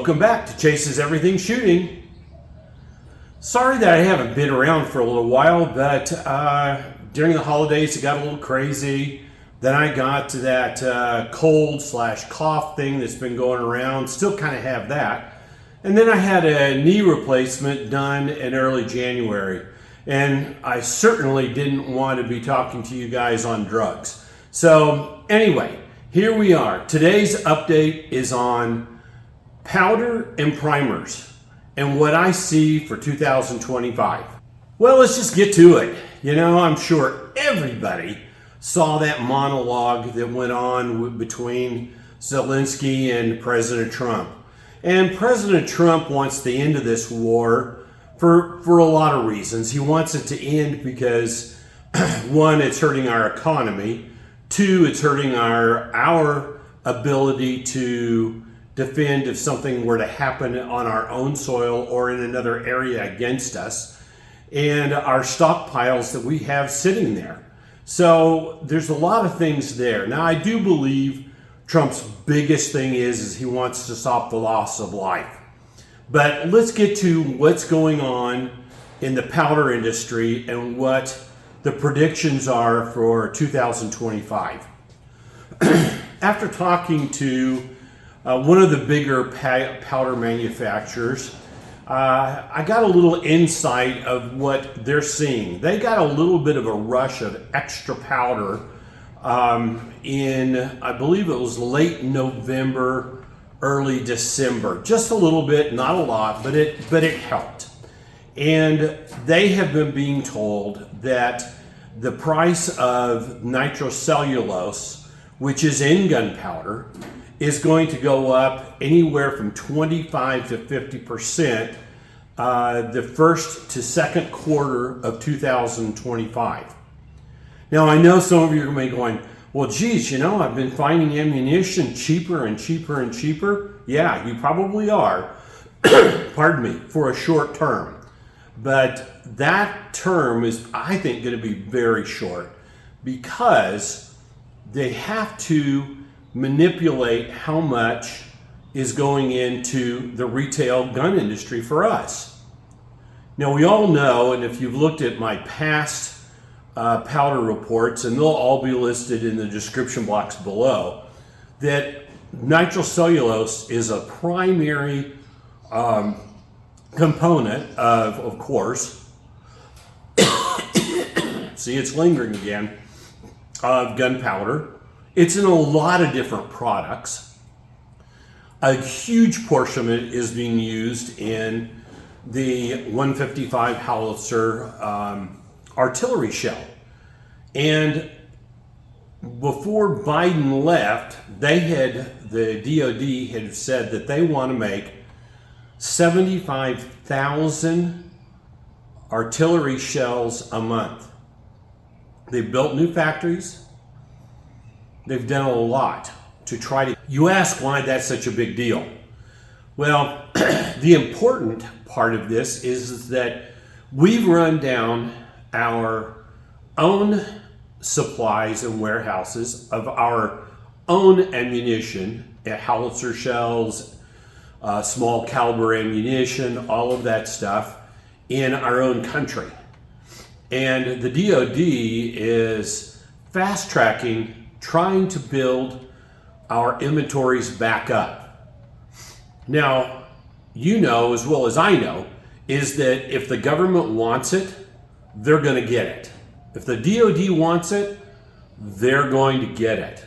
Welcome back to Chase's Everything Shooting. Sorry that I haven't been around for a little while, but during the holidays it got a little crazy. Then I got to that cold/cough thing that's been going around. Still kind of have that. And then I had a knee replacement done in early January. And I certainly didn't want to be talking to you guys on drugs. So anyway, here we are. Today's update is on powder and primers and what I see for 2025. Well, let's just get to it. You know, I'm sure everybody saw that monologue that went on between Zelensky and President Trump. And President Trump wants the end of this war for a lot of reasons. He wants it to end because, one, it's hurting our economy. Two, it's hurting our ability to defend if something were to happen on our own soil or in another area against us, and our stockpiles that we have sitting there. So there's a lot of things there. Now, I do believe Trump's biggest thing is he wants to stop the loss of life. But let's get to what's going on in the powder industry and what the predictions are for 2025. After talking to one of the bigger powder manufacturers, I got a little insight of what they're seeing. They got a little bit of a rush of extra powder in, I believe it was late November, early December. Just a little bit, not a lot, but it helped. And they have been being told that the price of nitrocellulose, which is in gunpowder, is going to go up anywhere from 25 to 50% the first to second quarter of 2025. Now, I know some of you are going to be going, well, geez, you know, I've been finding ammunition cheaper and cheaper and cheaper. Yeah, you probably are, pardon me, for a short term. But that term is, I think, going to be very short because they have to manipulate how much is going into the retail gun industry for us. Now, we all know, and if you've looked at my past powder reports, and they'll all be listed in the description box below, that nitrocellulose is a primary component of course, see, it's lingering again, of gunpowder. It's in a lot of different products. A huge portion of it is being used in the 155 howitzer artillery shell. And before Biden left, the DOD had said that they want to make 75,000 artillery shells a month. They've built new factories. They've done a lot to try to... You ask why that's such a big deal. Well, the important part of this is that we've run down our own supplies and warehouses of our own ammunition, howitzer shells, small caliber ammunition, all of that stuff in our own country. And the DOD is fast tracking, trying to build our inventories back up. Now, you know as well as I know, is that if the government wants it, they're going to get it. If the DOD wants it, they're going to get it.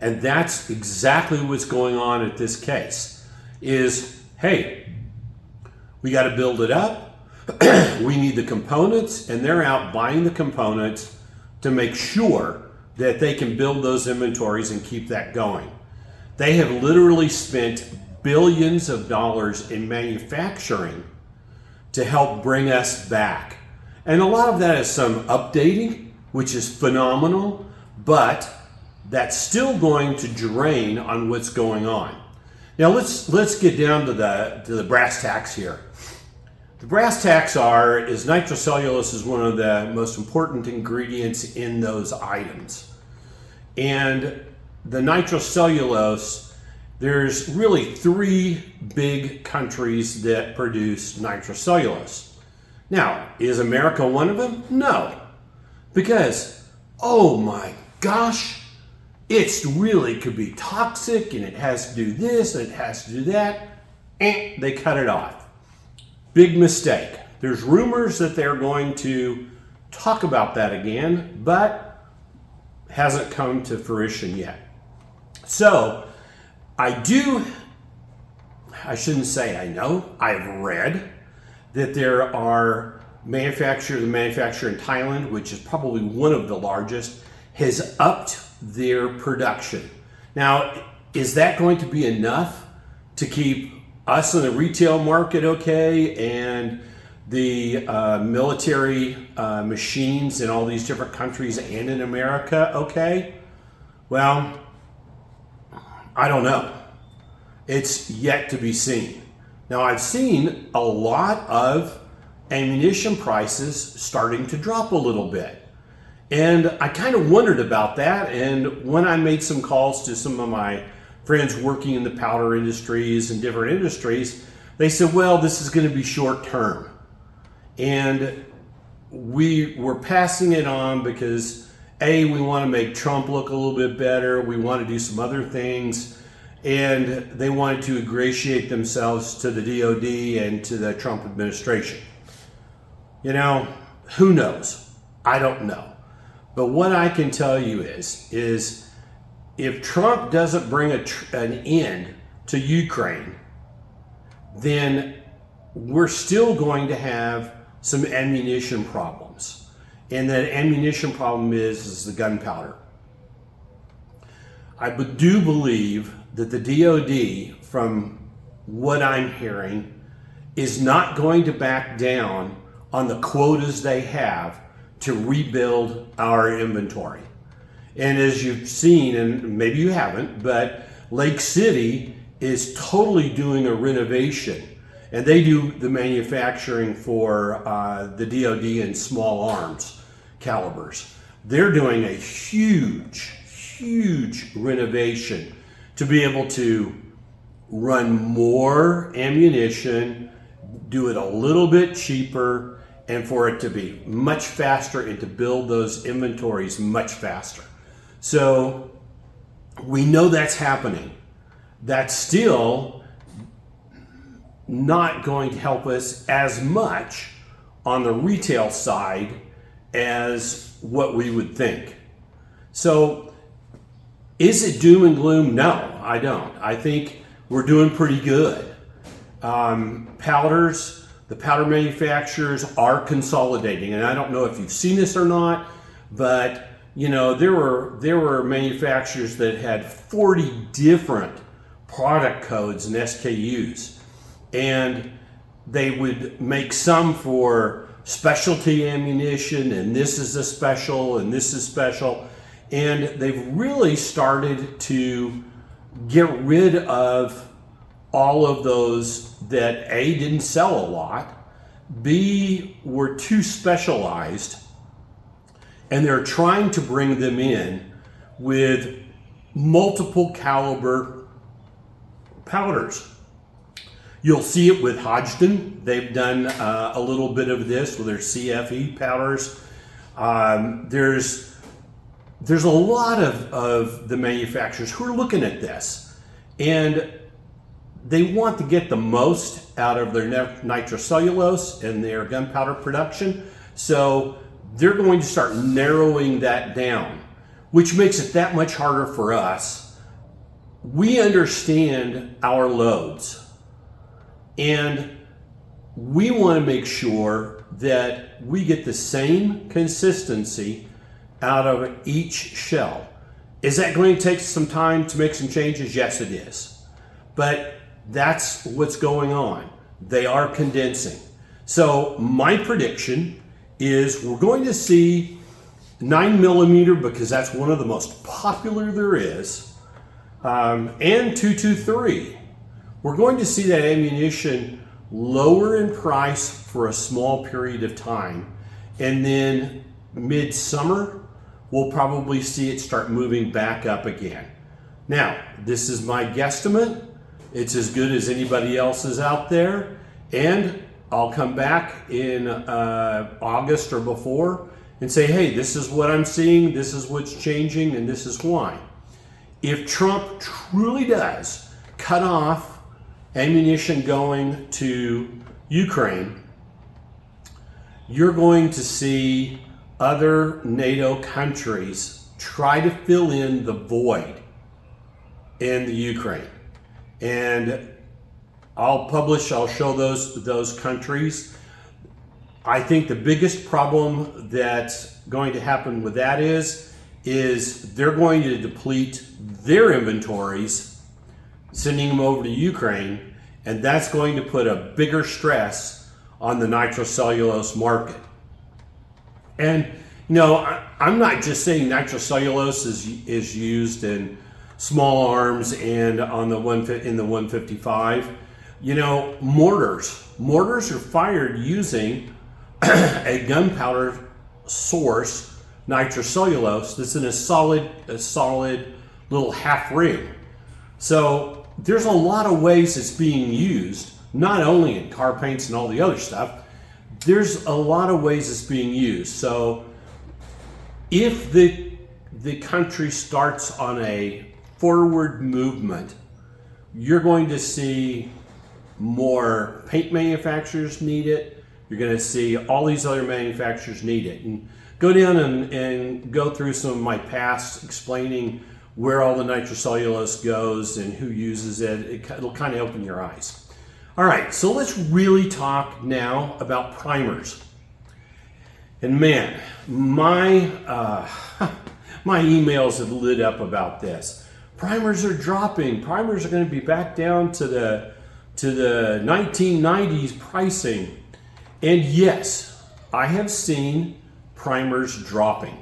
And that's exactly what's going on at this case. Is, hey, we got to build it up. We need the components, and they're out buying the components to make sure that they can build those inventories and keep that going. They have literally spent billions of dollars in manufacturing to help bring us back. And a lot of that is some updating, which is phenomenal, but that's still going to drain on what's going on. Now let's get down to the brass tacks here. The brass tacks is nitrocellulose is one of the most important ingredients in those items. And the nitrocellulose There's really three big countries that produce nitrocellulose. Now, is America one of them? No. Because, oh my gosh, it's really could be toxic and it has to do this and it has to do that. And they cut it off. Big mistake. There's rumors that they're going to talk about that again, but hasn't come to fruition yet. So, I shouldn't say I know, I've read that there are the manufacturer in Thailand, which is probably one of the largest, has upped their production. Now, is that going to be enough to keep us in the retail market okay and the military machines in all these different countries and in America okay? Well, I don't know. It's yet to be seen. Now, I've seen a lot of ammunition prices starting to drop a little bit. And I kind of wondered about that. And when I made some calls to some of my friends working in the powder industries and different industries, they said, well, this is going to be short term. And we were passing it on because A, we want to make Trump look a little bit better. We want to do some other things. And they wanted to ingratiate themselves to the DOD and to the Trump administration. You know, who knows? I don't know. But what I can tell you is if Trump doesn't bring an end to Ukraine, then we're still going to have some ammunition problems. And that ammunition problem is the gunpowder. I do believe that the DOD, from what I'm hearing, is not going to back down on the quotas they have to rebuild our inventory. And as you've seen, and maybe you haven't, but Lake City is totally doing a renovation. And they do the manufacturing for the DOD and small arms calibers. They're doing a huge renovation to be able to run more ammunition, do it a little bit cheaper, and for it to be much faster and to build those inventories much faster. So we know that's happening. That's still not going to help us as much on the retail side as what we would think. So is it doom and gloom? No, I don't. I think we're doing pretty good. Powders, the powder manufacturers are consolidating, and I don't know if you've seen this or not, but you know there were manufacturers that had 40 different product codes and SKUs, and they would make some for specialty ammunition, and this is a special, and this is special. And they've really started to get rid of all of those that A, didn't sell a lot, B, were too specialized, and they're trying to bring them in with multiple caliber powders. You'll see it with Hodgdon. They've done a little bit of this with their CFE powders. There's a lot of the manufacturers who are looking at this, and they want to get the most out of their nitrocellulose and their gunpowder production. So they're going to start narrowing that down, which makes it that much harder for us. We understand our loads, and we want to make sure that we get the same consistency out of each shell. Is that going to take some time to make some changes? Yes, it is. But that's what's going on. They are condensing. So my prediction is we're going to see 9mm, because that's one of the most popular there is, and 223. We're going to see that ammunition lower in price for a small period of time, and then midsummer we'll probably see it start moving back up again. Now, this is my guesstimate. It's as good as anybody else's out there. And I'll come back in August or before and say, hey, this is what I'm seeing, this is what's changing, and this is why. If Trump truly does cut off ammunition going to Ukraine, you're going to see other NATO countries try to fill in the void in the Ukraine. And I'll show those countries. I think the biggest problem that's going to happen with that is they're going to deplete their inventories, sending them over to Ukraine, and that's going to put a bigger stress on the nitrocellulose market. And I'm not just saying nitrocellulose is used in small arms and in the 155. Mortars are fired using a gunpowder source, nitrocellulose, that's in a solid little half ring. So there's a lot of ways it's being used, not only in car paints and all the other stuff. There's a lot of ways it's being used. So if the country starts on a forward movement, you're going to see more paint manufacturers need it. You're going to see all these other manufacturers need it. And go down and go through some of my past explaining where all the nitrocellulose goes and who uses it. It'll kind of open your eyes. All right, so let's really talk now about primers. And man, my my emails have lit up about this. Primers are dropping. Primers are going to be back down to the 1990s pricing. And yes, I have seen primers dropping.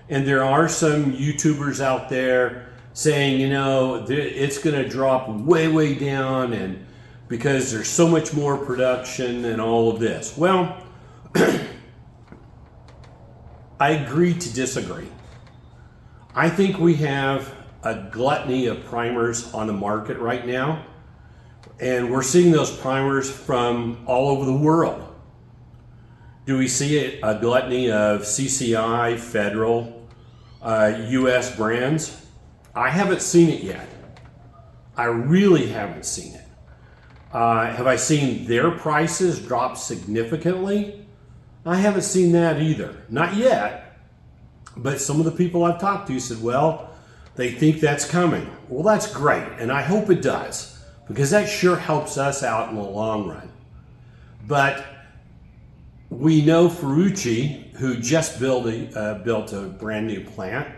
And there are some YouTubers out there saying, it's going to drop way down, and because there's so much more production and all of this. Well, I agree to disagree. I think we have a gluttony of primers on the market right now, and we're seeing those primers from all over the world. Do we see a gluttony of CCI, Federal, US brands? I haven't seen it yet. I really haven't seen it. Have I seen their prices drop significantly? I haven't seen that either. Not yet. But some of the people I've talked to said, well, they think that's coming. Well, that's great, and I hope it does, because that sure helps us out in the long run. But we know Ferrucci, who just built a brand new plant,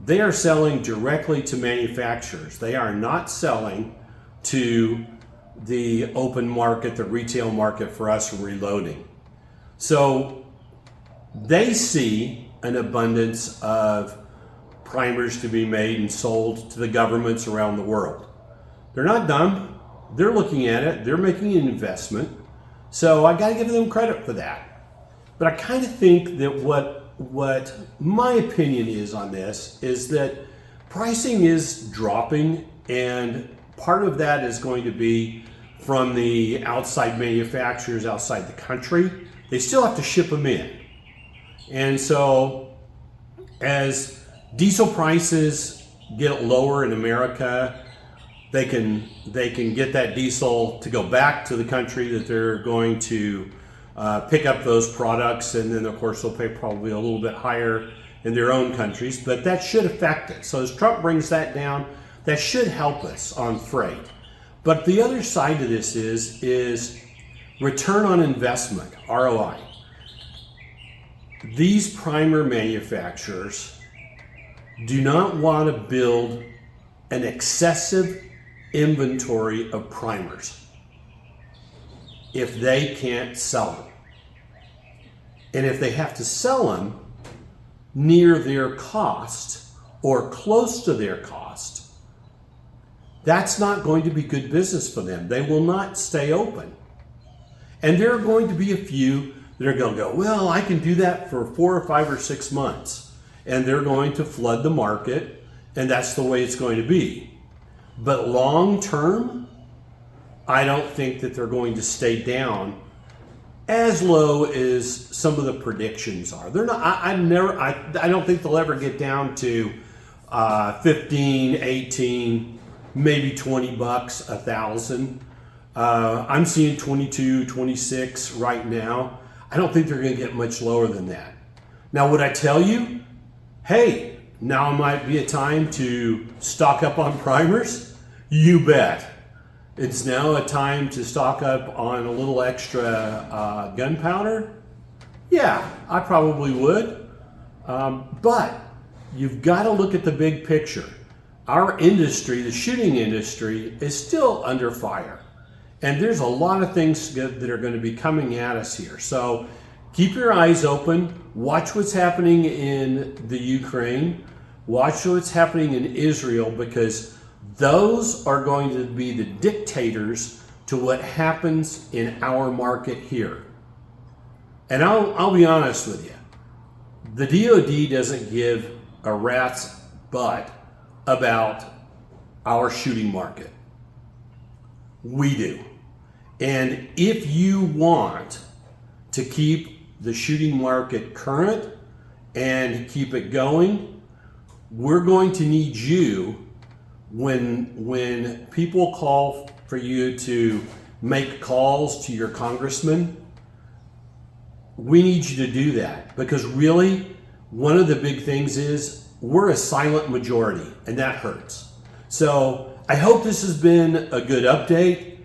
they are selling directly to manufacturers. They are not selling to the open market, the retail market for us reloading. So they see an abundance of primers to be made and sold to the governments around the world. They're not dumb. They're looking at it. They're making an investment. So I got to give them credit for that. But I kind of think that what my opinion is on this is that pricing is dropping, and part of that is going to be from the outside manufacturers outside the country. They still have to ship them in. And so as diesel prices get lower in America, they can get that diesel to go back to the country that they're going to pick up those products, and then of course they'll pay probably a little bit higher in their own countries, but that should affect it. So as Trump brings that down, that should help us on freight. But the other side of this is return on investment, ROI. These primer manufacturers do not want to build an excessive inventory of primers if they can't sell them. And if they have to sell them near their cost or close to their cost, that's not going to be good business for them. They will not stay open. And there are going to be a few that are going to go, well, I can do that for 4 or 5 or 6 months. And they're going to flood the market, and that's the way it's going to be. But long term, I don't think that they're going to stay down as low as some of the predictions are. They're not. I don't think they'll ever get down to 15, 18, maybe $20 a thousand. I'm seeing 22, 26 right now. I don't think they're going to get much lower than that. Now, would I tell you, hey, now might be a time to stock up on primers? You bet. It's now a time to stock up on a little extra gunpowder? Yeah, I probably would. But you've got to look at the big picture. Our industry, the shooting industry, is still under fire. And there's a lot of things that are going to be coming at us here. So keep your eyes open. Watch what's happening in the Ukraine. Watch what's happening in Israel, because those are going to be the dictators to what happens in our market here. And I'll be honest with you. The DOD doesn't give a rat's butt about our shooting market. We do. And if you want to keep the shooting market current and keep it going, we're going to need you when people call for you to make calls to your congressman. We need you to do that, because really one of the big things is we're a silent majority, and that hurts. So I hope this has been a good update.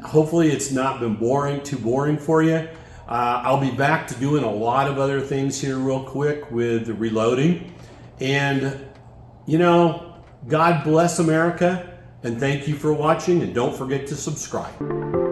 Hopefully it's not been too boring for you. I'll be back to doing a lot of other things here real quick with the reloading. And, God bless America, and thank you for watching, and don't forget to subscribe.